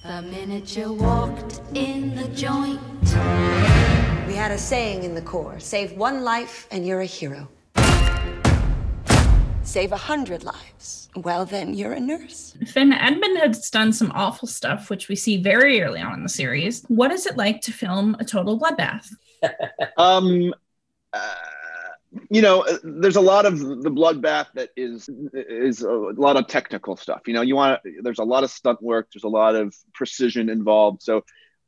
The minute you walked in the joint. We had a saying in the Corps, save one life and you're a hero. Save 100 lives. Well, then you're a nurse. Finn, Edmund has done some awful stuff, which we see very early on in the series. What is it like to film a total bloodbath? There's a lot of the bloodbath that is a lot of technical stuff. There's a lot of stunt work. There's a lot of precision involved. So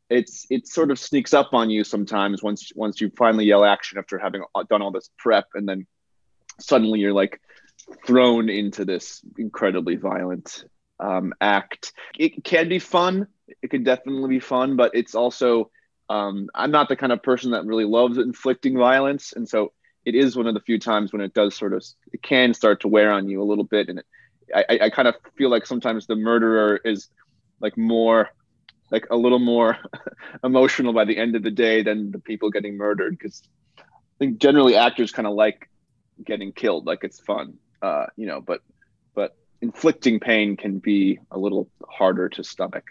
it sort of sneaks up on you sometimes once you finally yell action after having done all this prep, and then suddenly you're like thrown into this incredibly violent act. It can be fun. It can definitely be fun, but it's also I'm not the kind of person that really loves inflicting violence, and so it is one of the few times when it can start to wear on you a little bit. And I kind of feel like sometimes the murderer is like a little more emotional by the end of the day than the people getting murdered. Because I think generally actors kind of like getting killed, like it's fun, but inflicting pain can be a little harder to stomach.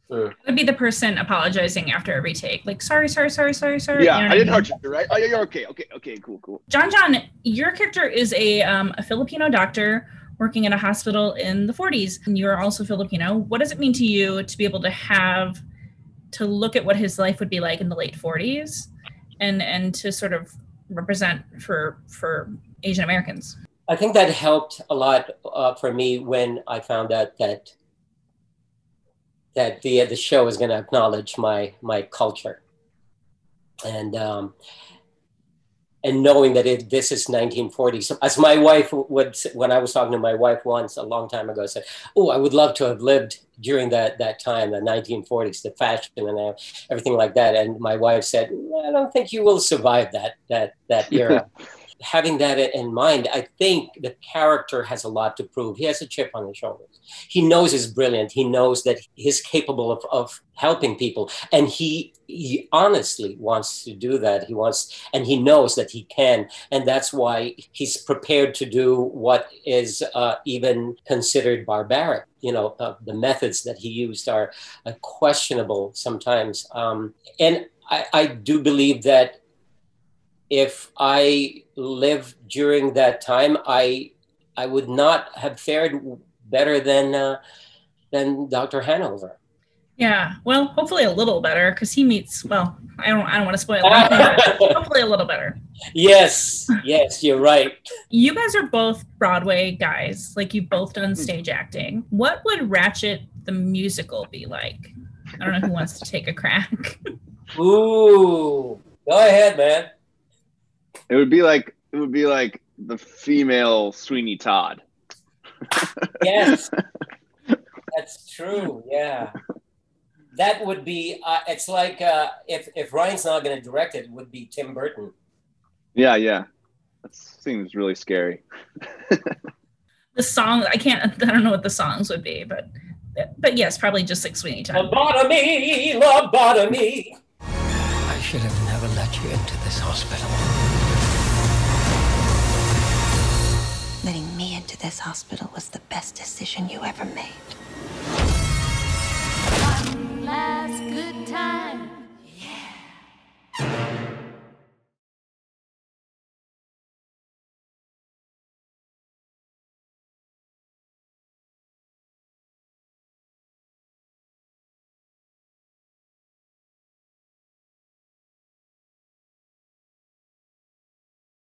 I'd be the person apologizing after every take, like sorry. Yeah, you know I didn't hurt you, right? Oh, you're okay. Okay, cool. Jon, your character is a Filipino doctor working in a hospital in the 40s, and you're also Filipino. What does it mean to you to be able to look at what his life would be like in the late 40s, and to sort of represent for Asian Americans? I think that helped a lot for me when I found out that the show is going to acknowledge my culture, and knowing that this is 1940s. As my wife would, when I was talking to my wife once a long time ago, said, "Oh, I would love to have lived during that time, the 1940s, the fashion and everything like that." And my wife said, "I don't think you will survive that era." Having that in mind, I think the character has a lot to prove. He has a chip on his shoulders. He knows he's brilliant. He knows that he's capable of helping people. And he honestly wants to do that. And he knows that he can. And that's why he's prepared to do what is even considered barbaric. The methods that he used are questionable sometimes. And I do believe that if I lived during that time, I would not have fared better than Dr. Hanover. Yeah, well, hopefully a little better, because he meets. Well, I don't want to spoil anything, but hopefully a little better. Yes, you're right. You guys are both Broadway guys. Like, you've both done stage acting. What would Ratched the musical be like? I don't know who wants to take a crack. Ooh, go ahead, man. It would be like the female Sweeney Todd. Yes, that's true. Yeah, that would be. It's like if Ryan's not going to direct it, it would be Tim Burton. Yeah, that seems really scary. The song, I don't know what the songs would be, but yes, probably just like Sweeney Todd. Lobotomy. I should have never let you into this hospital. Letting me into this hospital was the best decision you ever made.